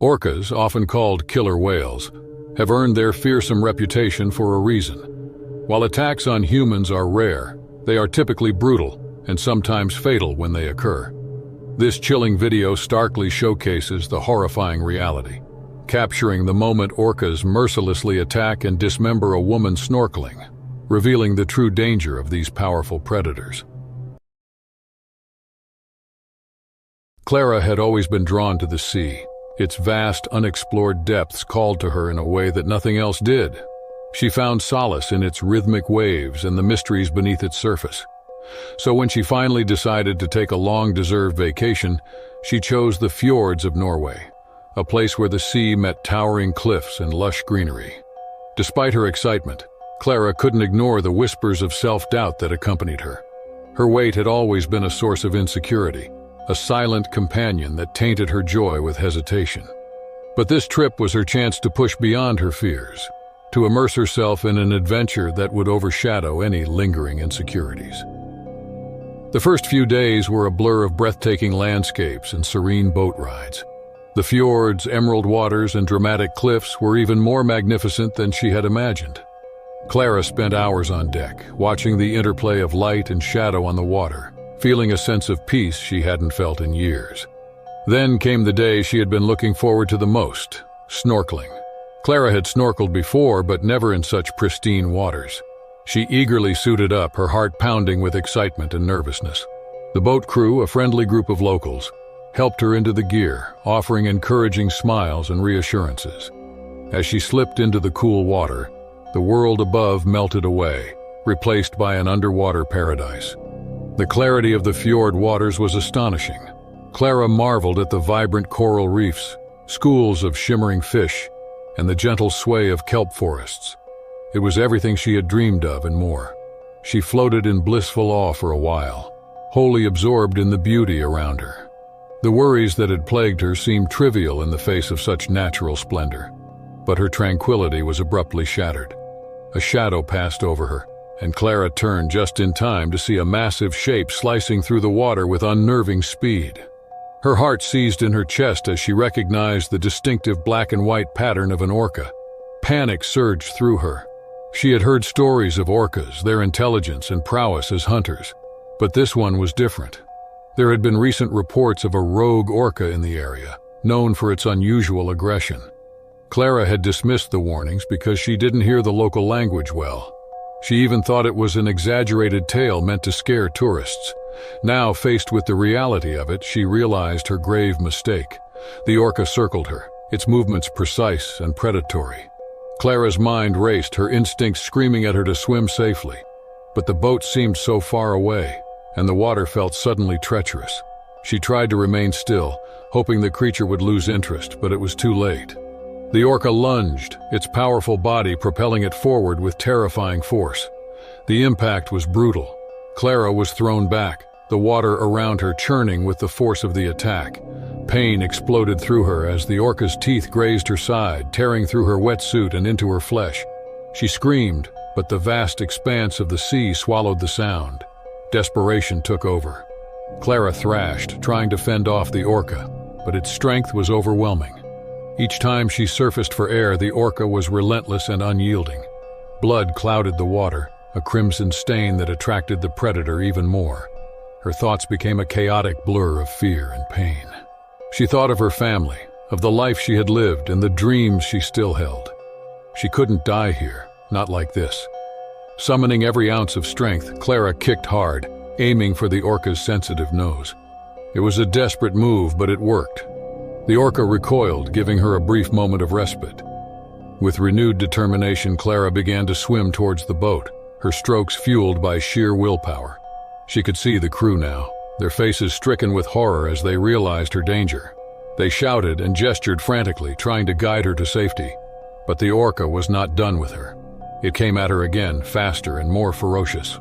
Orcas, often called killer whales, have earned their fearsome reputation for a reason. While attacks on humans are rare, they are typically brutal and sometimes fatal when they occur. This chilling video starkly showcases the horrifying reality, capturing the moment orcas mercilessly attack and dismember a woman snorkeling, revealing the true danger of these powerful predators. Clara had always been drawn to the sea. Its vast, unexplored depths called to her in a way that nothing else did. She found solace in its rhythmic waves and the mysteries beneath its surface. So when she finally decided to take a long-deserved vacation, she chose the fjords of Norway, a place where the sea met towering cliffs and lush greenery. Despite her excitement, Clara couldn't ignore the whispers of self-doubt that accompanied her. Her weight had always been a source of insecurity, a silent companion that tainted her joy with hesitation. But this trip was her chance to push beyond her fears, to immerse herself in an adventure that would overshadow any lingering insecurities. The first few days were a blur of breathtaking landscapes and serene boat rides. The fjords, emerald waters, and dramatic cliffs were even more magnificent than she had imagined. Clara spent hours on deck, watching the interplay of light and shadow on the water, feeling a sense of peace she hadn't felt in years. Then came the day she had been looking forward to the most, snorkeling. Clara had snorkeled before, but never in such pristine waters. She eagerly suited up, her heart pounding with excitement and nervousness. The boat crew, a friendly group of locals, helped her into the gear, offering encouraging smiles and reassurances. As she slipped into the cool water, the world above melted away, replaced by an underwater paradise. The clarity of the fjord waters was astonishing. Clara marveled at the vibrant coral reefs, schools of shimmering fish, and the gentle sway of kelp forests. It was everything she had dreamed of and more. She floated in blissful awe for a while, wholly absorbed in the beauty around her. The worries that had plagued her seemed trivial in the face of such natural splendor, but her tranquility was abruptly shattered. A shadow passed over her, and Clara turned just in time to see a massive shape slicing through the water with unnerving speed. Her heart seized in her chest as she recognized the distinctive black and white pattern of an orca. Panic surged through her. She had heard stories of orcas, their intelligence and prowess as hunters, but this one was different. There had been recent reports of a rogue orca in the area, known for its unusual aggression. Clara had dismissed the warnings because she didn't hear the local language well. She even thought it was an exaggerated tale meant to scare tourists. Now, faced with the reality of it, she realized her grave mistake. The orca circled her, its movements precise and predatory. Clara's mind raced, her instincts screaming at her to swim safely. But the boat seemed so far away, and the water felt suddenly treacherous. She tried to remain still, hoping the creature would lose interest, but it was too late. The orca lunged, its powerful body propelling it forward with terrifying force. The impact was brutal. Clara was thrown back, the water around her churning with the force of the attack. Pain exploded through her as the orca's teeth grazed her side, tearing through her wetsuit and into her flesh. She screamed, but the vast expanse of the sea swallowed the sound. Desperation took over. Clara thrashed, trying to fend off the orca, but its strength was overwhelming. Each time she surfaced for air, the orca was relentless and unyielding. Blood clouded the water, a crimson stain that attracted the predator even more. Her thoughts became a chaotic blur of fear and pain. She thought of her family, of the life she had lived and the dreams she still held. She couldn't die here, not like this. Summoning every ounce of strength, Clara kicked hard, aiming for the orca's sensitive nose. It was a desperate move, but it worked. The orca recoiled, giving her a brief moment of respite. With renewed determination, Clara began to swim towards the boat, her strokes fueled by sheer willpower. She could see the crew now, their faces stricken with horror as they realized her danger. They shouted and gestured frantically, trying to guide her to safety. But the orca was not done with her. It came at her again, faster and more ferocious.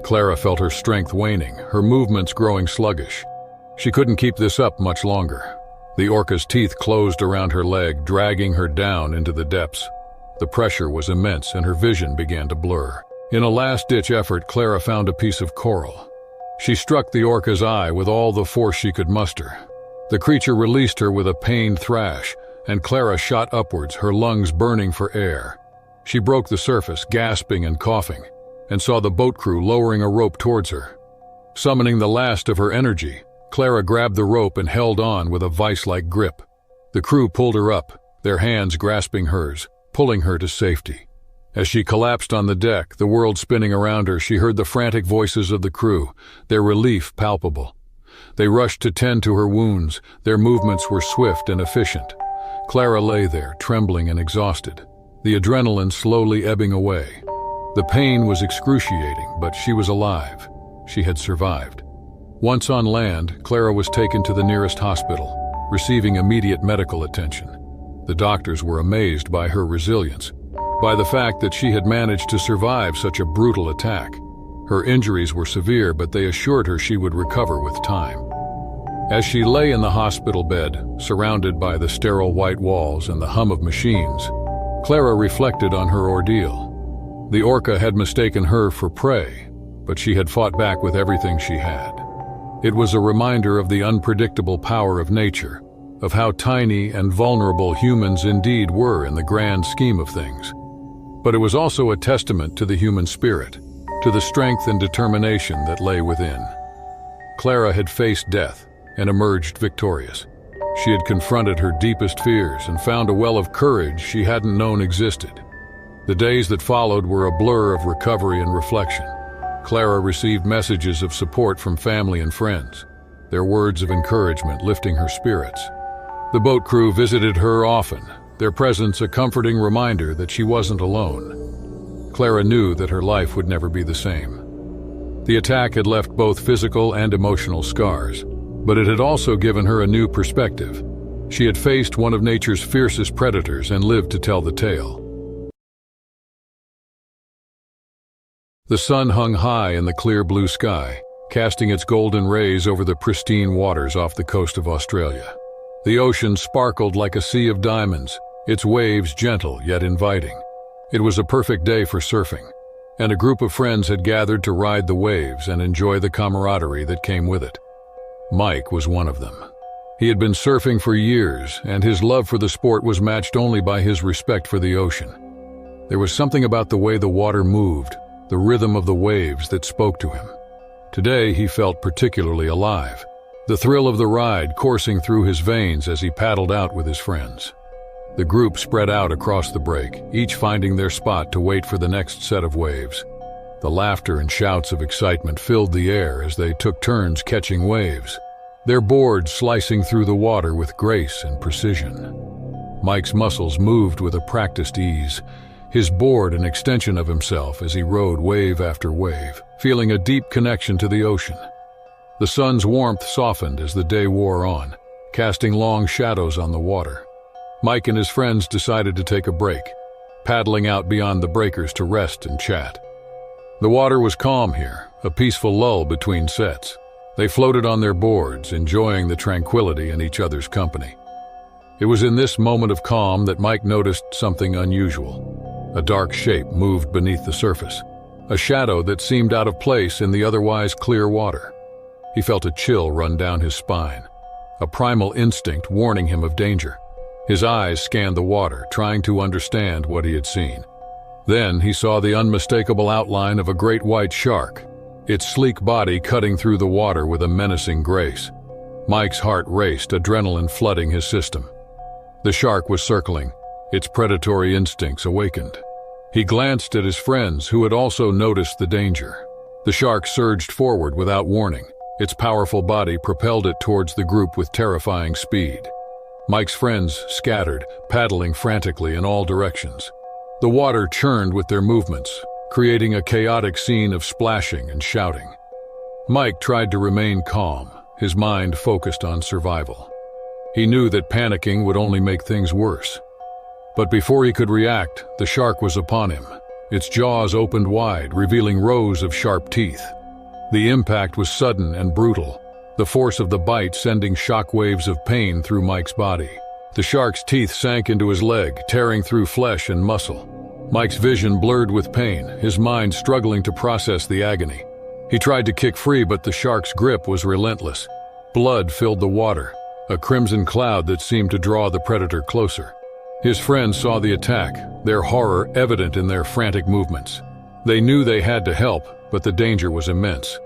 Clara felt her strength waning, her movements growing sluggish. She couldn't keep this up much longer. The orca's teeth closed around her leg, dragging her down into the depths. The pressure was immense and her vision began to blur. In a last-ditch effort, Clara found a piece of coral. She struck the orca's eye with all the force she could muster. The creature released her with a pained thrash, and Clara shot upwards, her lungs burning for air. She broke the surface, gasping and coughing, and saw the boat crew lowering a rope towards her. Summoning the last of her energy, Clara grabbed the rope and held on with a vice-like grip. The crew pulled her up, their hands grasping hers, pulling her to safety. As she collapsed on the deck, the world spinning around her, she heard the frantic voices of the crew, their relief palpable. They rushed to tend to her wounds, their movements were swift and efficient. Clara lay there, trembling and exhausted, the adrenaline slowly ebbing away. The pain was excruciating, but she was alive. She had survived. Once on land, Clara was taken to the nearest hospital, receiving immediate medical attention. The doctors were amazed by her resilience, by the fact that she had managed to survive such a brutal attack. Her injuries were severe, but they assured her she would recover with time. As she lay in the hospital bed, surrounded by the sterile white walls and the hum of machines, Clara reflected on her ordeal. The orca had mistaken her for prey, but she had fought back with everything she had. It was a reminder of the unpredictable power of nature, of how tiny and vulnerable humans indeed were in the grand scheme of things. But it was also a testament to the human spirit, to the strength and determination that lay within. Clara had faced death and emerged victorious. She had confronted her deepest fears and found a well of courage she hadn't known existed. The days that followed were a blur of recovery and reflection. Clara received messages of support from family and friends, their words of encouragement lifting her spirits. The boat crew visited her often, their presence a comforting reminder that she wasn't alone. Clara knew that her life would never be the same. The attack had left both physical and emotional scars, but it had also given her a new perspective. She had faced one of nature's fiercest predators and lived to tell the tale. The sun hung high in the clear blue sky, casting its golden rays over the pristine waters off the coast of Australia. The ocean sparkled like a sea of diamonds, its waves gentle yet inviting. It was a perfect day for surfing, and a group of friends had gathered to ride the waves and enjoy the camaraderie that came with it. Mike was one of them. He had been surfing for years, and his love for the sport was matched only by his respect for the ocean. There was something about the way the water moved, the rhythm of the waves that spoke to him. Today he felt particularly alive, the thrill of the ride coursing through his veins as he paddled out with his friends. The group spread out across the break, each finding their spot to wait for the next set of waves. The laughter and shouts of excitement filled the air as they took turns catching waves, their boards slicing through the water with grace and precision. Mike's muscles moved with a practiced ease, his board an extension of himself as he rode wave after wave, feeling a deep connection to the ocean. The sun's warmth softened as the day wore on, casting long shadows on the water. Mike and his friends decided to take a break, paddling out beyond the breakers to rest and chat. The water was calm here, a peaceful lull between sets. They floated on their boards, enjoying the tranquility in each other's company. It was in this moment of calm that Mike noticed something unusual. A dark shape moved beneath the surface, a shadow that seemed out of place in the otherwise clear water. He felt a chill run down his spine, a primal instinct warning him of danger. His eyes scanned the water, trying to understand what he had seen. Then he saw the unmistakable outline of a great white shark, its sleek body cutting through the water with a menacing grace. Mike's heart raced, adrenaline flooding his system. The shark was circling, its predatory instincts awakened. He glanced at his friends, who had also noticed the danger. The shark surged forward without warning. Its powerful body propelled it towards the group with terrifying speed. Mike's friends scattered, paddling frantically in all directions. The water churned with their movements, creating a chaotic scene of splashing and shouting. Mike tried to remain calm, his mind focused on survival. He knew that panicking would only make things worse. But before he could react, the shark was upon him. Its jaws opened wide, revealing rows of sharp teeth. The impact was sudden and brutal, the force of the bite sending shock waves of pain through Mike's body. The shark's teeth sank into his leg, tearing through flesh and muscle. Mike's vision blurred with pain, his mind struggling to process the agony. He tried to kick free, but the shark's grip was relentless. Blood filled the water, a crimson cloud that seemed to draw the predator closer. His friends saw the attack, their horror evident in their frantic movements. They knew they had to help, but the danger was immense.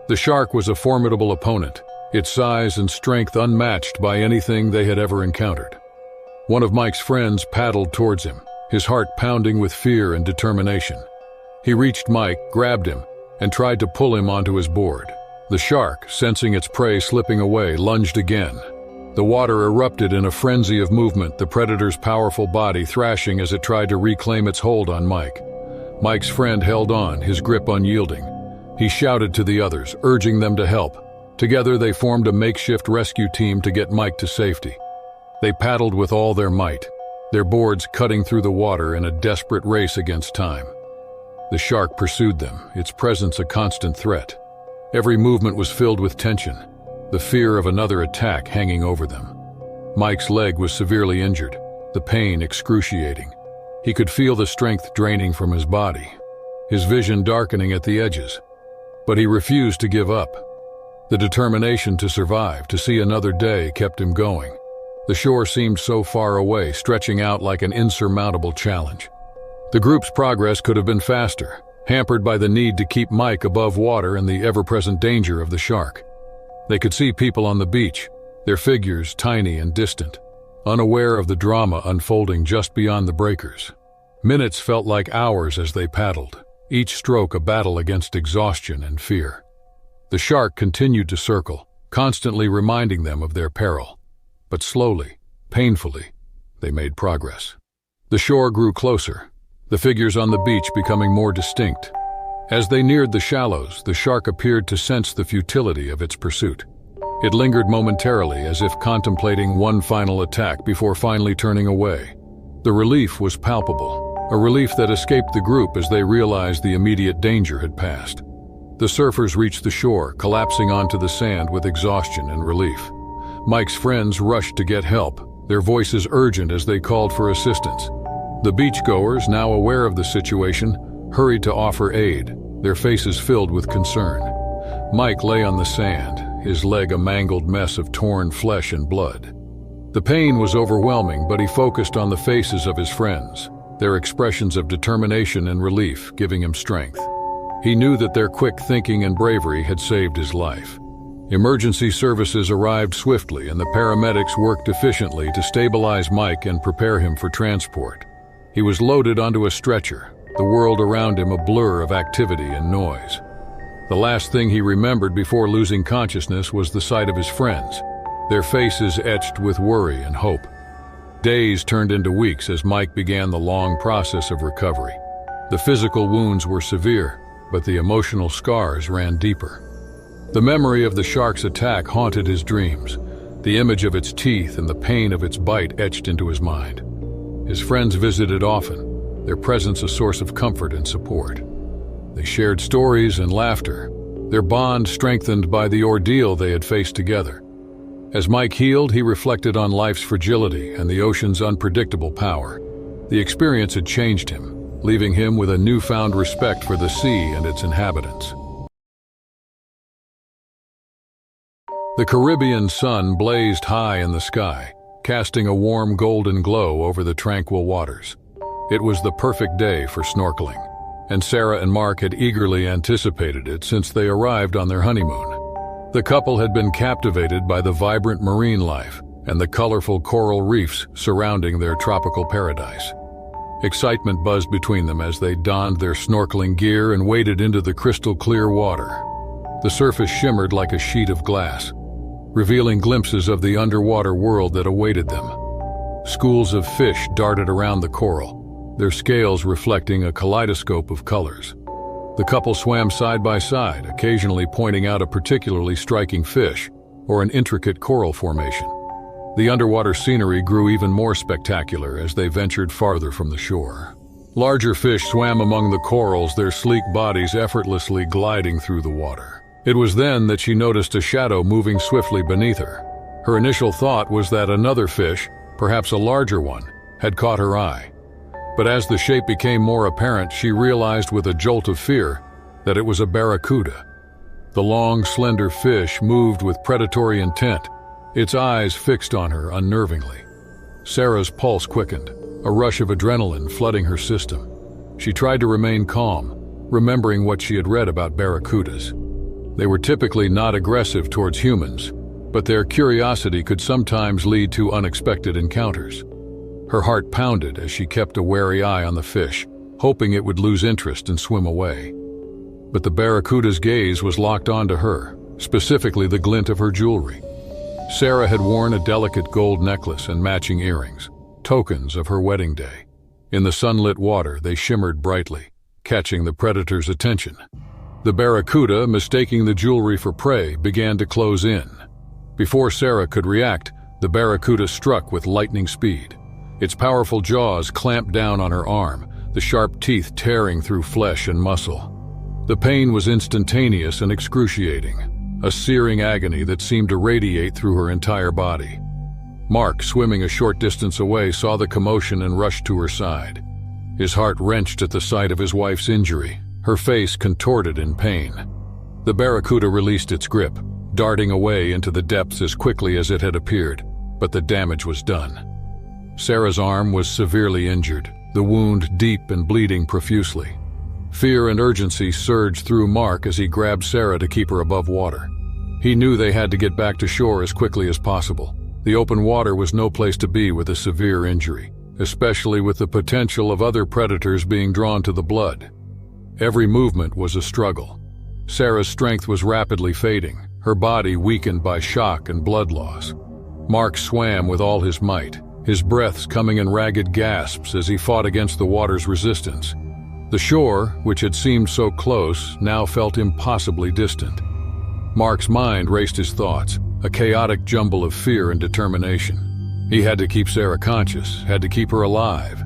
The shark was a formidable opponent, its size and strength unmatched by anything they had ever encountered. One of Mike's friends paddled towards him, his heart pounding with fear and determination. He reached Mike, grabbed him, and tried to pull him onto his board. The shark, sensing its prey slipping away, lunged again. The water erupted in a frenzy of movement, the predator's powerful body thrashing as it tried to reclaim its hold on Mike. Mike's friend held on, his grip unyielding. He shouted to the others, urging them to help. Together they formed a makeshift rescue team to get Mike to safety. They paddled with all their might, their boards cutting through the water in a desperate race against time. The shark pursued them, its presence a constant threat. Every movement was filled with tension, the fear of another attack hanging over them. Mike's leg was severely injured, the pain excruciating. He could feel the strength draining from his body, his vision darkening at the edges. But he refused to give up. The determination to survive, to see another day, kept him going. The shore seemed so far away, stretching out like an insurmountable challenge. The group's progress could have been faster, hampered by the need to keep Mike above water and the ever-present danger of the shark. They could see people on the beach, their figures tiny and distant, unaware of the drama unfolding just beyond the breakers. Minutes felt like hours as they paddled, each stroke a battle against exhaustion and fear. The shark continued to circle, constantly reminding them of their peril. But slowly, painfully, they made progress. The shore grew closer, the figures on the beach becoming more distinct. As they neared the shallows, the shark appeared to sense the futility of its pursuit. It lingered momentarily, as if contemplating one final attack before finally turning away. The relief was palpable, a relief that escaped the group as they realized the immediate danger had passed. The surfers reached the shore, collapsing onto the sand with exhaustion and relief. Mike's friends rushed to get help, their voices urgent as they called for assistance. The beachgoers, now aware of the situation, hurried to offer aid, their faces filled with concern. Mike lay on the sand, his leg a mangled mess of torn flesh and blood. The pain was overwhelming, but he focused on the faces of his friends, their expressions of determination and relief, giving him strength. He knew that their quick thinking and bravery had saved his life. Emergency services arrived swiftly, and the paramedics worked efficiently to stabilize Mike and prepare him for transport. He was loaded onto a stretcher, the world around him a blur of activity and noise. The last thing he remembered before losing consciousness was the sight of his friends, their faces etched with worry and hope. Days turned into weeks as Mike began the long process of recovery. The physical wounds were severe, but the emotional scars ran deeper. The memory of the shark's attack haunted his dreams, the image of its teeth and the pain of its bite etched into his mind. His friends visited often, their presence a source of comfort and support. They shared stories and laughter, their bond strengthened by the ordeal they had faced together. As Mike healed, he reflected on life's fragility and the ocean's unpredictable power. The experience had changed him, leaving him with a newfound respect for the sea and its inhabitants. The Caribbean sun blazed high in the sky, casting a warm golden glow over the tranquil waters. It was the perfect day for snorkeling, and Sarah and Mark had eagerly anticipated it since they arrived on their honeymoon. The couple had been captivated by the vibrant marine life and the colorful coral reefs surrounding their tropical paradise. Excitement buzzed between them as they donned their snorkeling gear and waded into the crystal-clear water. The surface shimmered like a sheet of glass, revealing glimpses of the underwater world that awaited them. Schools of fish darted around the coral, their scales reflecting a kaleidoscope of colors. The couple swam side by side, occasionally pointing out a particularly striking fish or an intricate coral formation. The underwater scenery grew even more spectacular as they ventured farther from the shore. Larger fish swam among the corals, their sleek bodies effortlessly gliding through the water. It was then that she noticed a shadow moving swiftly beneath her. Her initial thought was that another fish, perhaps a larger one, had caught her eye. But as the shape became more apparent, she realized with a jolt of fear that it was a barracuda. The long, slender fish moved with predatory intent, its eyes fixed on her unnervingly. Sarah's pulse quickened, a rush of adrenaline flooding her system. She tried to remain calm, remembering what she had read about barracudas. They were typically not aggressive towards humans, but their curiosity could sometimes lead to unexpected encounters. Her heart pounded as she kept a wary eye on the fish, hoping it would lose interest and swim away. But the barracuda's gaze was locked onto her, specifically the glint of her jewelry. Sarah had worn a delicate gold necklace and matching earrings, tokens of her wedding day. In the sunlit water, they shimmered brightly, catching the predator's attention. The barracuda, mistaking the jewelry for prey, began to close in. Before Sarah could react, the barracuda struck with lightning speed. Its powerful jaws clamped down on her arm, the sharp teeth tearing through flesh and muscle. The pain was instantaneous and excruciating, a searing agony that seemed to radiate through her entire body. Mark, swimming a short distance away, saw the commotion and rushed to her side. His heart wrenched at the sight of his wife's injury, her face contorted in pain. The barracuda released its grip, darting away into the depths as quickly as it had appeared, but the damage was done. Sarah's arm was severely injured, the wound deep and bleeding profusely. Fear and urgency surged through Mark as he grabbed Sarah to keep her above water. He knew they had to get back to shore as quickly as possible. The open water was no place to be with a severe injury, especially with the potential of other predators being drawn to the blood. Every movement was a struggle. Sarah's strength was rapidly fading, her body weakened by shock and blood loss. Mark swam with all his might, his breaths coming in ragged gasps as he fought against the water's resistance. The shore, which had seemed so close, now felt impossibly distant. Mark's mind raced his thoughts, a chaotic jumble of fear and determination. He had to keep Sarah conscious, had to keep her alive.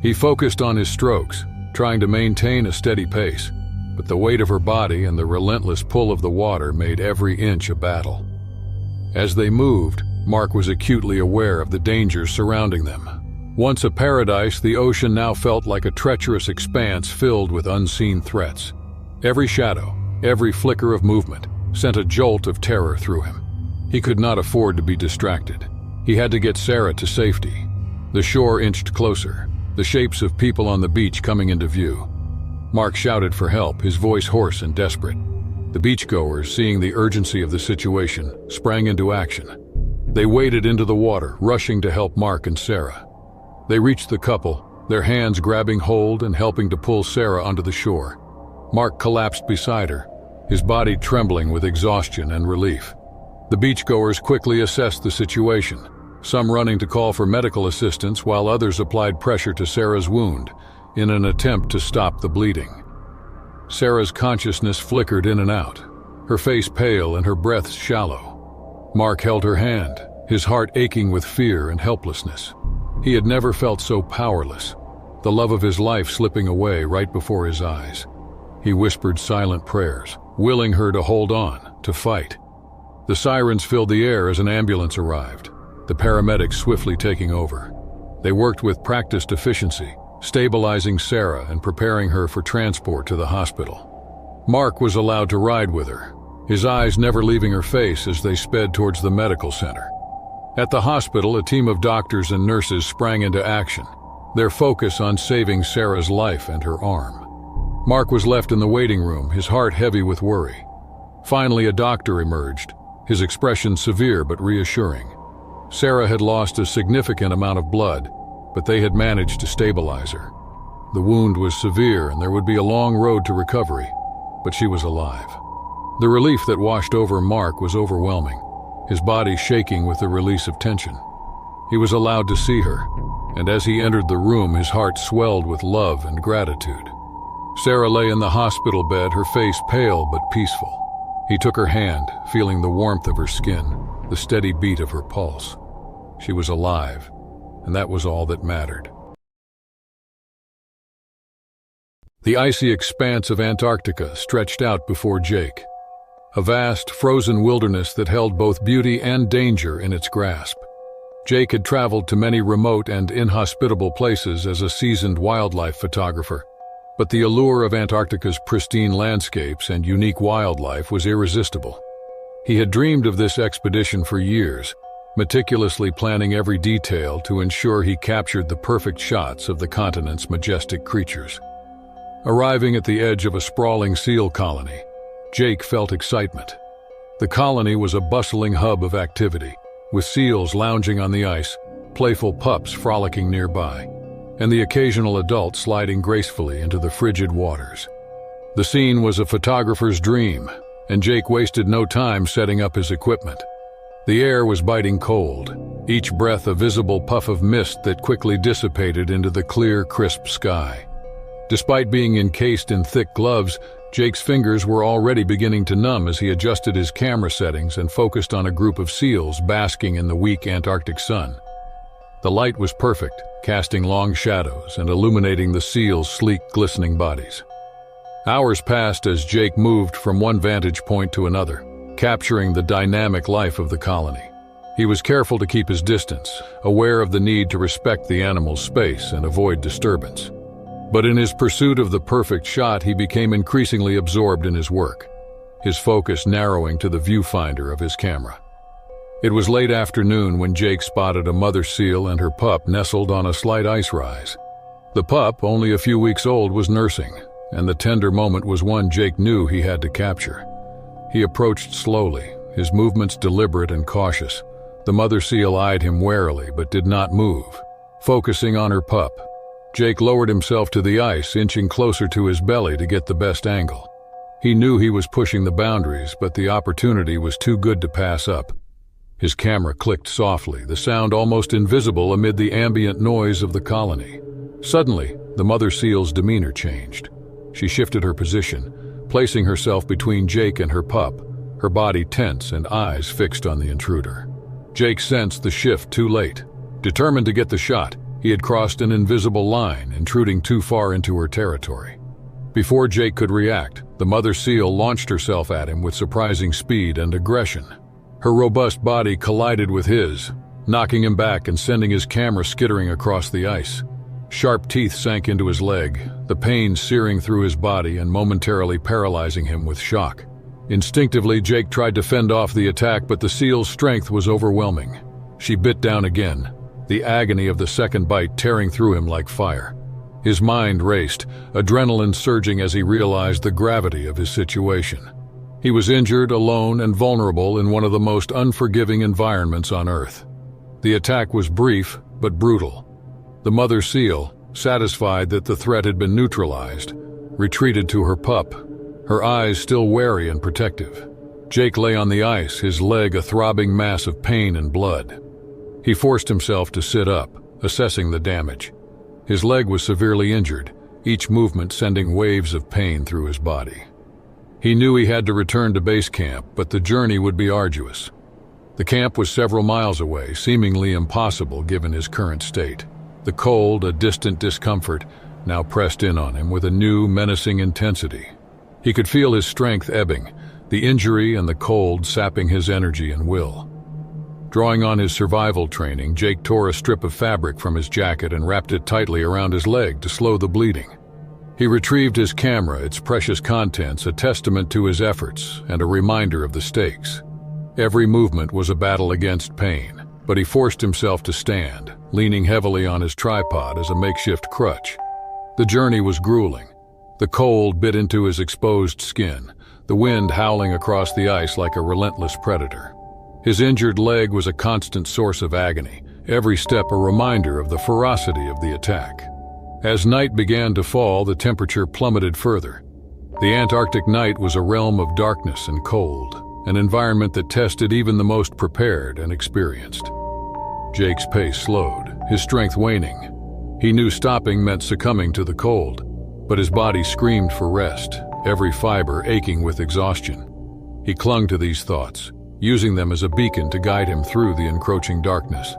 He focused on his strokes, trying to maintain a steady pace, but the weight of her body and the relentless pull of the water made every inch a battle. As they moved, Mark was acutely aware of the dangers surrounding them. Once a paradise, the ocean now felt like a treacherous expanse filled with unseen threats. Every shadow, every flicker of movement, sent a jolt of terror through him. He could not afford to be distracted. He had to get Sarah to safety. The shore inched closer, the shapes of people on the beach coming into view. Mark shouted for help, his voice hoarse and desperate. The beachgoers, seeing the urgency of the situation, sprang into action. They waded into the water, rushing to help Mark and Sarah. They reached the couple, their hands grabbing hold and helping to pull Sarah onto the shore. Mark collapsed beside her, his body trembling with exhaustion and relief. The beachgoers quickly assessed the situation, some running to call for medical assistance while others applied pressure to Sarah's wound in an attempt to stop the bleeding. Sarah's consciousness flickered in and out, her face pale and her breath shallow. Mark held her hand, his heart aching with fear and helplessness. He had never felt so powerless, the love of his life slipping away right before his eyes. He whispered silent prayers, willing her to hold on, to fight. The sirens filled the air as an ambulance arrived, the paramedics swiftly taking over. They worked with practiced efficiency, stabilizing Sarah and preparing her for transport to the hospital. Mark was allowed to ride with her, his eyes never leaving her face as they sped towards the medical center. At the hospital, a team of doctors and nurses sprang into action, their focus on saving Sarah's life and her arm. Mark was left in the waiting room, his heart heavy with worry. Finally, a doctor emerged, his expression severe but reassuring. Sarah had lost a significant amount of blood, but they had managed to stabilize her. The wound was severe and there would be a long road to recovery, but she was alive. The relief that washed over Mark was overwhelming, his body shaking with the release of tension. He was allowed to see her, and as he entered the room, his heart swelled with love and gratitude. Sarah lay in the hospital bed, her face pale but peaceful. He took her hand, feeling the warmth of her skin, the steady beat of her pulse. She was alive, and that was all that mattered. The icy expanse of Antarctica stretched out before Jake, a vast, frozen wilderness that held both beauty and danger in its grasp. Jake had traveled to many remote and inhospitable places as a seasoned wildlife photographer, but the allure of Antarctica's pristine landscapes and unique wildlife was irresistible. He had dreamed of this expedition for years, meticulously planning every detail to ensure he captured the perfect shots of the continent's majestic creatures. Arriving at the edge of a sprawling seal colony, Jake felt excitement. The colony was a bustling hub of activity, with seals lounging on the ice, playful pups frolicking nearby, and the occasional adult sliding gracefully into the frigid waters. The scene was a photographer's dream, and Jake wasted no time setting up his equipment. The air was biting cold, each breath a visible puff of mist that quickly dissipated into the clear, crisp sky. Despite being encased in thick gloves, Jake's fingers were already beginning to numb as he adjusted his camera settings and focused on a group of seals basking in the weak Antarctic sun. The light was perfect, casting long shadows and illuminating the seals' sleek, glistening bodies. Hours passed as Jake moved from one vantage point to another, capturing the dynamic life of the colony. He was careful to keep his distance, aware of the need to respect the animal's space and avoid disturbance. But in his pursuit of the perfect shot, he became increasingly absorbed in his work, his focus narrowing to the viewfinder of his camera. It was late afternoon when Jake spotted a mother seal and her pup nestled on a slight ice rise. The pup, only a few weeks old, was nursing, and the tender moment was one Jake knew he had to capture. He approached slowly, his movements deliberate and cautious. The mother seal eyed him warily but did not move, focusing on her pup. Jake lowered himself to the ice, inching closer to his belly to get the best angle. He knew he was pushing the boundaries, but the opportunity was too good to pass up. His camera clicked softly, the sound almost invisible amid the ambient noise of the colony. Suddenly, the mother seal's demeanor changed. She shifted her position, placing herself between Jake and her pup, her body tense and eyes fixed on the intruder. Jake sensed the shift too late. Determined to get the shot, he had crossed an invisible line, intruding too far into her territory. Before Jake could react, the mother seal launched herself at him with surprising speed and aggression. Her robust body collided with his, knocking him back and sending his camera skittering across the ice. Sharp teeth sank into his leg, the pain searing through his body and momentarily paralyzing him with shock. Instinctively, Jake tried to fend off the attack, but the seal's strength was overwhelming. She bit down again, the agony of the second bite tearing through him like fire. His mind raced, adrenaline surging as he realized the gravity of his situation. He was injured, alone, and vulnerable in one of the most unforgiving environments on Earth. The attack was brief, but brutal. The mother seal, satisfied that the threat had been neutralized, retreated to her pup, her eyes still wary and protective. Jake lay on the ice, his leg a throbbing mass of pain and blood. He forced himself to sit up, assessing the damage. His leg was severely injured, each movement sending waves of pain through his body. He knew he had to return to base camp, but the journey would be arduous. The camp was several miles away, seemingly impossible given his current state. The cold, a distant discomfort, now pressed in on him with a new, menacing intensity. He could feel his strength ebbing, the injury and the cold sapping his energy and will. Drawing on his survival training, Jake tore a strip of fabric from his jacket and wrapped it tightly around his leg to slow the bleeding. He retrieved his camera, its precious contents a testament to his efforts and a reminder of the stakes. Every movement was a battle against pain, but he forced himself to stand, leaning heavily on his tripod as a makeshift crutch. The journey was grueling. The cold bit into his exposed skin, the wind howling across the ice like a relentless predator. His injured leg was a constant source of agony, every step a reminder of the ferocity of the attack. As night began to fall, the temperature plummeted further. The Antarctic night was a realm of darkness and cold, an environment that tested even the most prepared and experienced. Jake's pace slowed, his strength waning. He knew stopping meant succumbing to the cold, but his body screamed for rest, every fiber aching with exhaustion. He clung to these thoughts, using them as a beacon to guide him through the encroaching darkness.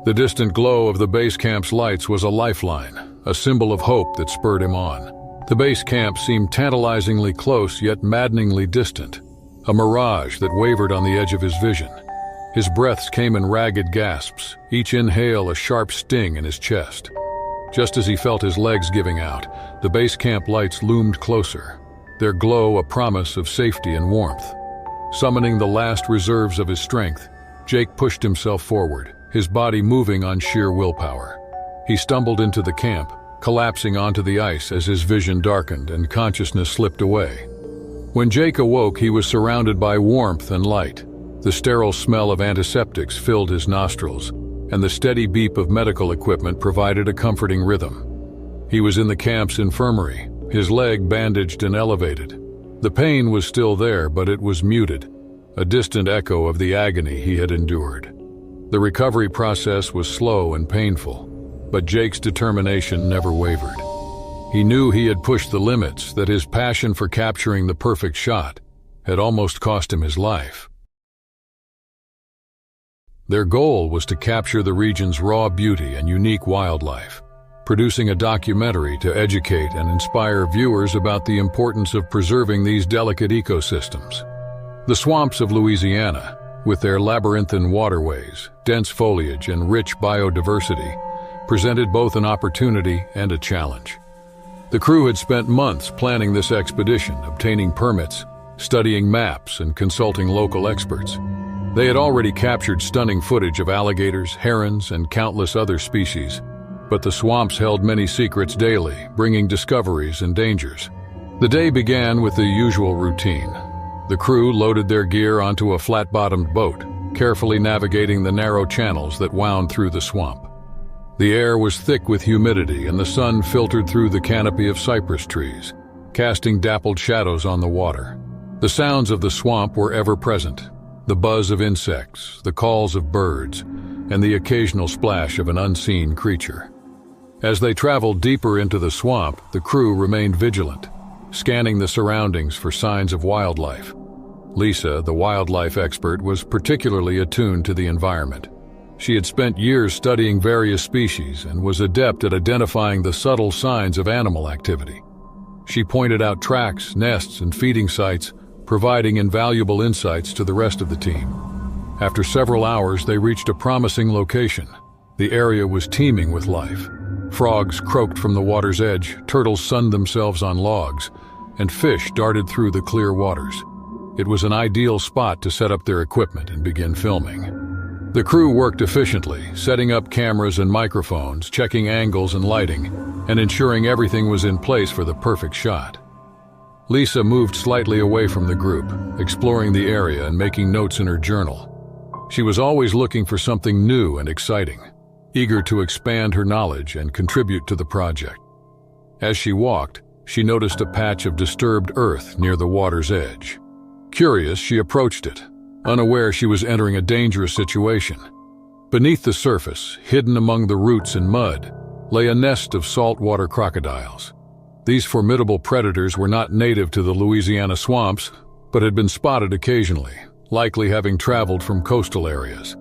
The distant glow of the base camp's lights was a lifeline, a symbol of hope that spurred him on. The base camp seemed tantalizingly close yet maddeningly distant, a mirage that wavered on the edge of his vision. His breaths came in ragged gasps, each inhale a sharp sting in his chest. Just as he felt his legs giving out, the base camp lights loomed closer, their glow a promise of safety and warmth. Summoning the last reserves of his strength, Jake pushed himself forward, his body moving on sheer willpower. He stumbled into the camp, collapsing onto the ice as his vision darkened and consciousness slipped away. When Jake awoke, he was surrounded by warmth and light. The sterile smell of antiseptics filled his nostrils, and the steady beep of medical equipment provided a comforting rhythm. He was in the camp's infirmary, his leg bandaged and elevated. The pain was still there, but it was muted, a distant echo of the agony he had endured. The recovery process was slow and painful, but Jake's determination never wavered. He knew he had pushed the limits, that his passion for capturing the perfect shot had almost cost him his life. Their goal was to capture the region's raw beauty and unique wildlife, producing a documentary to educate and inspire viewers about the importance of preserving these delicate ecosystems. The swamps of Louisiana, with their labyrinthine waterways, dense foliage, and rich biodiversity, presented both an opportunity and a challenge. The crew had spent months planning this expedition, obtaining permits, studying maps, and consulting local experts. They had already captured stunning footage of alligators, herons, and countless other species, but the swamps held many secrets daily, bringing discoveries and dangers. The day began with the usual routine. The crew loaded their gear onto a flat-bottomed boat, carefully navigating the narrow channels that wound through the swamp. The air was thick with humidity, and the sun filtered through the canopy of cypress trees, casting dappled shadows on the water. The sounds of the swamp were ever present: the buzz of insects, the calls of birds, and the occasional splash of an unseen creature. As they traveled deeper into the swamp, the crew remained vigilant, scanning the surroundings for signs of wildlife. Lisa, the wildlife expert, was particularly attuned to the environment. She had spent years studying various species and was adept at identifying the subtle signs of animal activity. She pointed out tracks, nests, and feeding sites, providing invaluable insights to the rest of the team. After several hours, they reached a promising location. The area was teeming with life. Frogs croaked from the water's edge, turtles sunned themselves on logs, and fish darted through the clear waters. It was an ideal spot to set up their equipment and begin filming. The crew worked efficiently, setting up cameras and microphones, checking angles and lighting, and ensuring everything was in place for the perfect shot. Lisa moved slightly away from the group, exploring the area and making notes in her journal. She was always looking for something new and exciting, eager to expand her knowledge and contribute to the project. As she walked, she noticed a patch of disturbed earth near the water's edge. Curious, she approached it, unaware she was entering a dangerous situation. Beneath the surface, hidden among the roots and mud, lay a nest of saltwater crocodiles. These formidable predators were not native to the Louisiana swamps, but had been spotted occasionally, likely having traveled from coastal areas.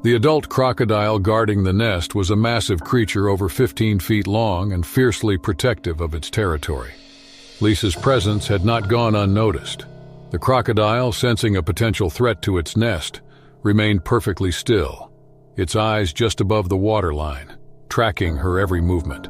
The adult crocodile guarding the nest was a massive creature over 15 feet long and fiercely protective of its territory. Lisa's presence had not gone unnoticed. The crocodile, sensing a potential threat to its nest, remained perfectly still, its eyes just above the waterline, tracking her every movement.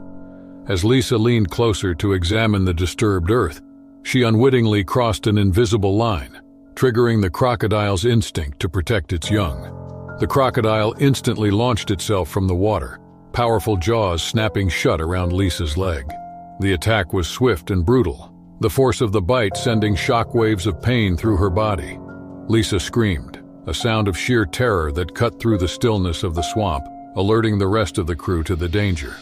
As Lisa leaned closer to examine the disturbed earth, she unwittingly crossed an invisible line, triggering the crocodile's instinct to protect its young. The crocodile instantly launched itself from the water, powerful jaws snapping shut around Lisa's leg. The attack was swift and brutal, the force of the bite sending shockwaves of pain through her body. Lisa screamed, a sound of sheer terror that cut through the stillness of the swamp, alerting the rest of the crew to the danger.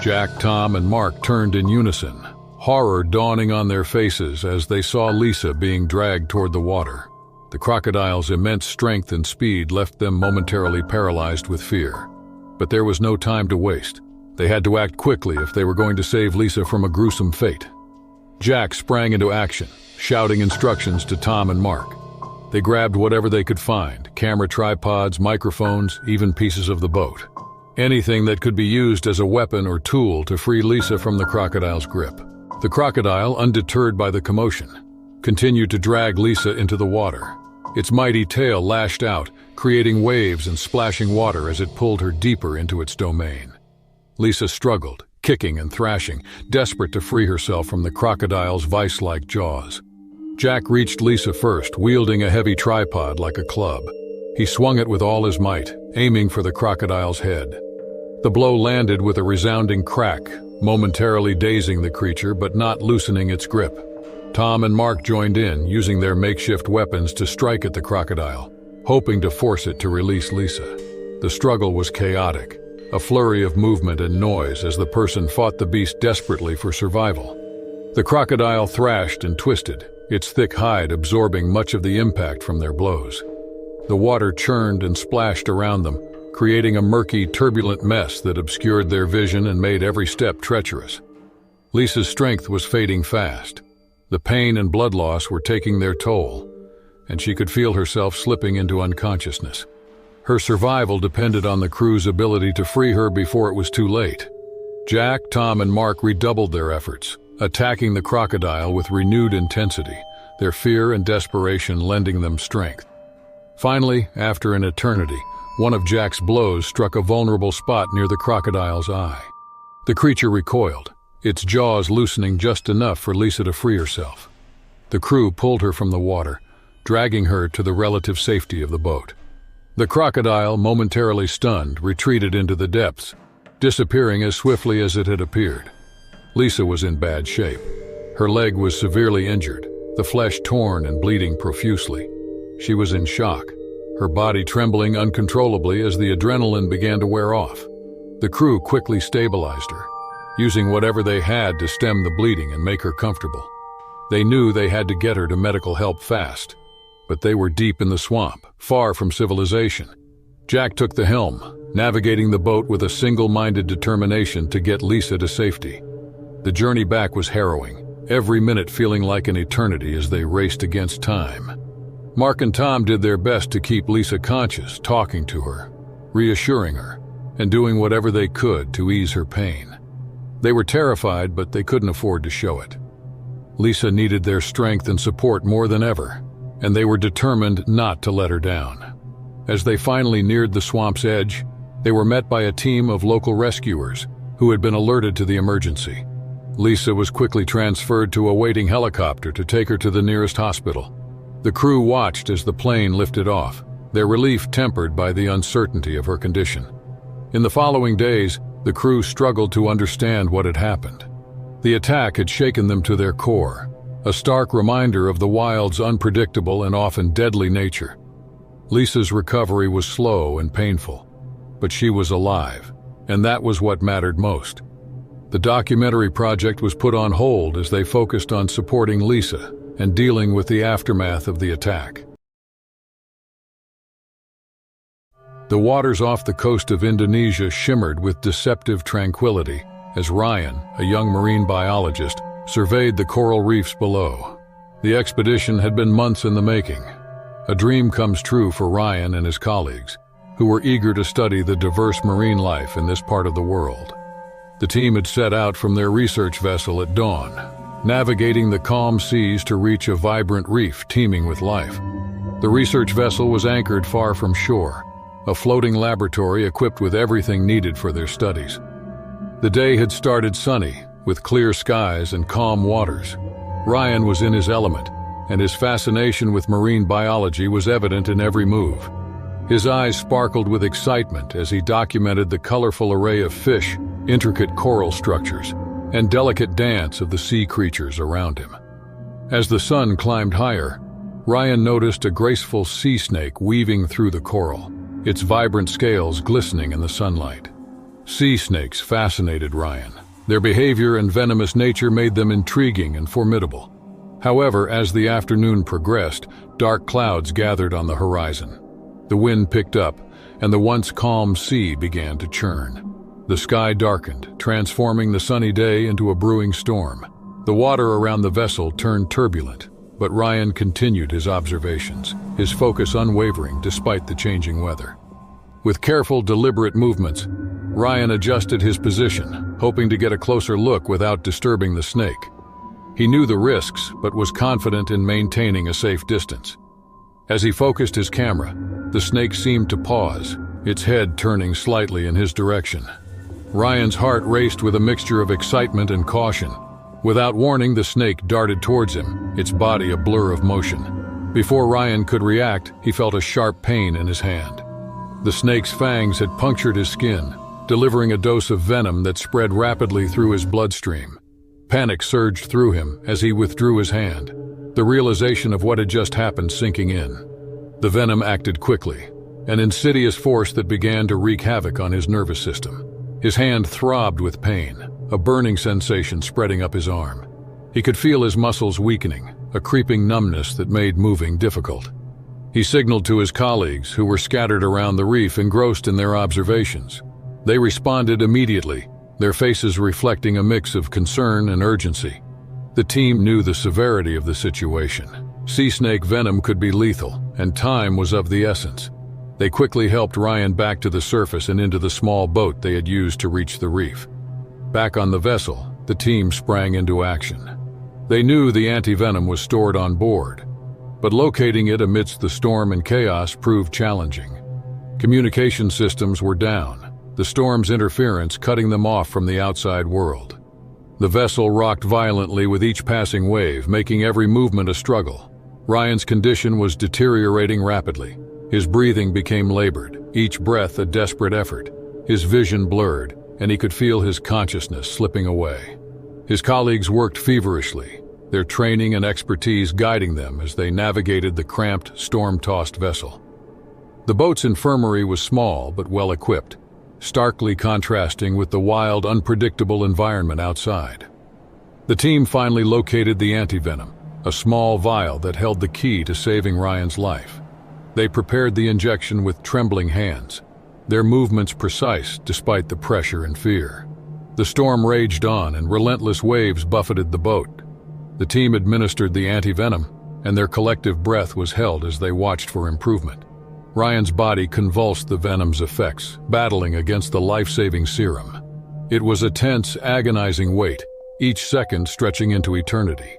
Jack, Tom, and Mark turned in unison, horror dawning on their faces as they saw Lisa being dragged toward the water. The crocodile's immense strength and speed left them momentarily paralyzed with fear. But there was no time to waste. They had to act quickly if they were going to save Lisa from a gruesome fate. Jack sprang into action, shouting instructions to Tom and Mark. They grabbed whatever they could find: camera tripods, microphones, even pieces of the boat. Anything that could be used as a weapon or tool to free Lisa from the crocodile's grip. The crocodile, undeterred by the commotion, continued to drag Lisa into the water. Its mighty tail lashed out, creating waves and splashing water as it pulled her deeper into its domain. Lisa struggled, kicking and thrashing, desperate to free herself from the crocodile's vice-like jaws. Jack reached Lisa first, wielding a heavy tripod like a club. He swung it with all his might, aiming for the crocodile's head. The blow landed with a resounding crack, momentarily dazing the creature but not loosening its grip. Tom and Mark joined in, using their makeshift weapons to strike at the crocodile, hoping to force it to release Lisa. The struggle was chaotic, a flurry of movement and noise as the person fought the beast desperately for survival. The crocodile thrashed and twisted, its thick hide absorbing much of the impact from their blows. The water churned and splashed around them, creating a murky, turbulent mess that obscured their vision and made every step treacherous. Lisa's strength was fading fast. The pain and blood loss were taking their toll, and she could feel herself slipping into unconsciousness. Her survival depended on the crew's ability to free her before it was too late. Jack, Tom, and Mark redoubled their efforts, attacking the crocodile with renewed intensity, their fear and desperation lending them strength. Finally, after an eternity, one of Jack's blows struck a vulnerable spot near the crocodile's eye. The creature recoiled, its jaws loosening just enough for Lisa to free herself. The crew pulled her from the water, dragging her to the relative safety of the boat. The crocodile, momentarily stunned, retreated into the depths, disappearing as swiftly as it had appeared. Lisa was in bad shape. Her leg was severely injured, the flesh torn and bleeding profusely. She was in shock, her body trembling uncontrollably as the adrenaline began to wear off. The crew quickly stabilized her, using whatever they had to stem the bleeding and make her comfortable. They knew they had to get her to medical help fast, but they were deep in the swamp, far from civilization. Jack took the helm, navigating the boat with a single-minded determination to get Lisa to safety. The journey back was harrowing, every minute feeling like an eternity as they raced against time. Mark and Tom did their best to keep Lisa conscious, talking to her, reassuring her, and doing whatever they could to ease her pain. They were terrified, but they couldn't afford to show it. Lisa needed their strength and support more than ever, and they were determined not to let her down. As they finally neared the swamp's edge, they were met by a team of local rescuers who had been alerted to the emergency. Lisa was quickly transferred to a waiting helicopter to take her to the nearest hospital. The crew watched as the plane lifted off, their relief tempered by the uncertainty of her condition. In the following days, the crew struggled to understand what had happened. The attack had shaken them to their core, a stark reminder of the wild's unpredictable and often deadly nature. Lisa's recovery was slow and painful, but she was alive, and that was what mattered most. The documentary project was put on hold as they focused on supporting Lisa and dealing with the aftermath of the attack. The waters off the coast of Indonesia shimmered with deceptive tranquility as Ryan, a young marine biologist, surveyed the coral reefs below. The expedition had been months in the making. A dream comes true for Ryan and his colleagues, who were eager to study the diverse marine life in this part of the world. The team had set out from their research vessel at dawn, navigating the calm seas to reach a vibrant reef teeming with life. The research vessel was anchored far from shore, a floating laboratory equipped with everything needed for their studies. The day had started sunny, with clear skies and calm waters. Ryan was in his element, and his fascination with marine biology was evident in every move. His eyes sparkled with excitement as he documented the colorful array of fish, intricate coral structures, and delicate dance of the sea creatures around him. As the sun climbed higher, Ryan noticed a graceful sea snake weaving through the coral, its vibrant scales glistening in the sunlight. Sea snakes fascinated Ryan. Their behavior and venomous nature made them intriguing and formidable. However, as the afternoon progressed, dark clouds gathered on the horizon. The wind picked up, and the once calm sea began to churn. The sky darkened, transforming the sunny day into a brewing storm. The water around the vessel turned turbulent, but Ryan continued his observations, his focus unwavering despite the changing weather. With careful, deliberate movements, Ryan adjusted his position, hoping to get a closer look without disturbing the snake. He knew the risks, but was confident in maintaining a safe distance. As he focused his camera, the snake seemed to pause, its head turning slightly in his direction. Ryan's heart raced with a mixture of excitement and caution. Without warning, the snake darted towards him, its body a blur of motion. Before Ryan could react, he felt a sharp pain in his hand. The snake's fangs had punctured his skin, delivering a dose of venom that spread rapidly through his bloodstream. Panic surged through him as he withdrew his hand, the realization of what had just happened sinking in. The venom acted quickly, an insidious force that began to wreak havoc on his nervous system. His hand throbbed with pain, a burning sensation spreading up his arm. He could feel his muscles weakening, a creeping numbness that made moving difficult. He signaled to his colleagues, who were scattered around the reef, engrossed in their observations. They responded immediately, their faces reflecting a mix of concern and urgency. The team knew the severity of the situation. Sea snake venom could be lethal, and time was of the essence. They quickly helped Ryan back to the surface and into the small boat they had used to reach the reef. Back on the vessel, the team sprang into action. They knew the anti-venom was stored on board, but locating it amidst the storm and chaos proved challenging. Communication systems were down, the storm's interference cutting them off from the outside world. The vessel rocked violently with each passing wave, making every movement a struggle. Ryan's condition was deteriorating rapidly. His breathing became labored, each breath a desperate effort. His vision blurred, and he could feel his consciousness slipping away. His colleagues worked feverishly, their training and expertise guiding them as they navigated the cramped, storm-tossed vessel. The boat's infirmary was small but well-equipped, starkly contrasting with the wild, unpredictable environment outside. The team finally located the antivenom, a small vial that held the key to saving Ryan's life. They prepared the injection with trembling hands, their movements precise despite the pressure and fear. The storm raged on and relentless waves buffeted the boat. The team administered the antivenom, and their collective breath was held as they watched for improvement. Ryan's body convulsed the venom's effects, battling against the life-saving serum. It was a tense, agonizing wait, each second stretching into eternity.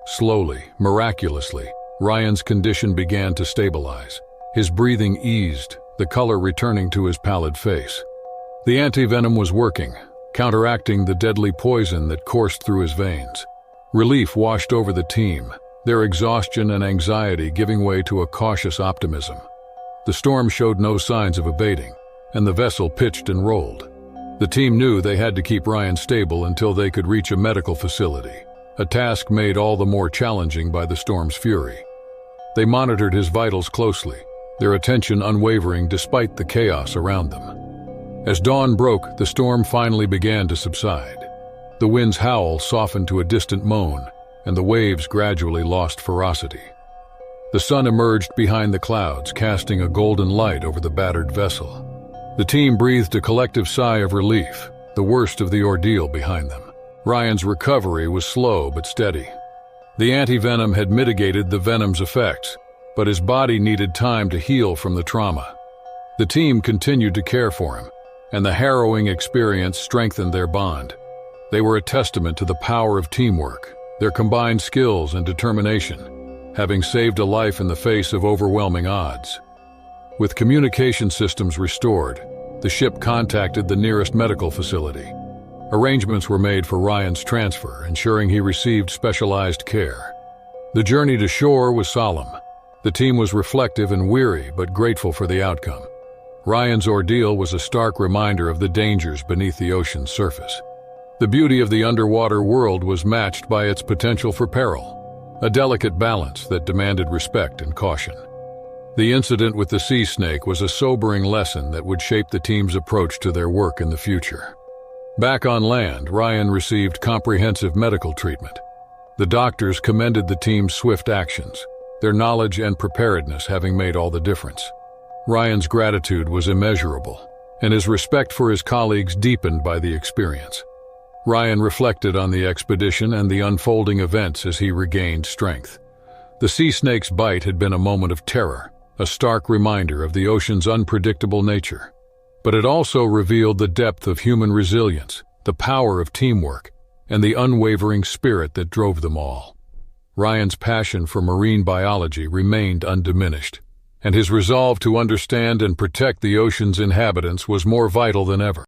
Slowly, miraculously, Ryan's condition began to stabilize. His breathing eased, the color returning to his pallid face. The antivenom was working, counteracting the deadly poison that coursed through his veins. Relief washed over the team, their exhaustion and anxiety giving way to a cautious optimism. The storm showed no signs of abating, and the vessel pitched and rolled. The team knew they had to keep Ryan stable until they could reach a medical facility, a task made all the more challenging by the storm's fury. They monitored his vitals closely, their attention unwavering despite the chaos around them. As dawn broke, the storm finally began to subside. The wind's howl softened to a distant moan, and the waves gradually lost ferocity. The sun emerged behind the clouds, casting a golden light over the battered vessel. The team breathed a collective sigh of relief, the worst of the ordeal behind them. Ryan's recovery was slow but steady. The antivenom had mitigated the venom's effects, but his body needed time to heal from the trauma. The team continued to care for him, and the harrowing experience strengthened their bond. They were a testament to the power of teamwork, their combined skills and determination, having saved a life in the face of overwhelming odds. With communication systems restored, the ship contacted the nearest medical facility. Arrangements were made for Ryan's transfer, ensuring he received specialized care. The journey to shore was solemn. The team was reflective and weary, but grateful for the outcome. Ryan's ordeal was a stark reminder of the dangers beneath the ocean's surface. The beauty of the underwater world was matched by its potential for peril, a delicate balance that demanded respect and caution. The incident with the sea snake was a sobering lesson that would shape the team's approach to their work in the future. Back on land, Ryan received comprehensive medical treatment. The doctors commended the team's swift actions, their knowledge and preparedness having made all the difference. Ryan's gratitude was immeasurable, and his respect for his colleagues deepened by the experience. Ryan reflected on the expedition and the unfolding events as he regained strength. The sea snake's bite had been a moment of terror, a stark reminder of the ocean's unpredictable nature. But it also revealed the depth of human resilience, the power of teamwork, and the unwavering spirit that drove them all. Ryan's passion for marine biology remained undiminished, and his resolve to understand and protect the ocean's inhabitants was more vital than ever.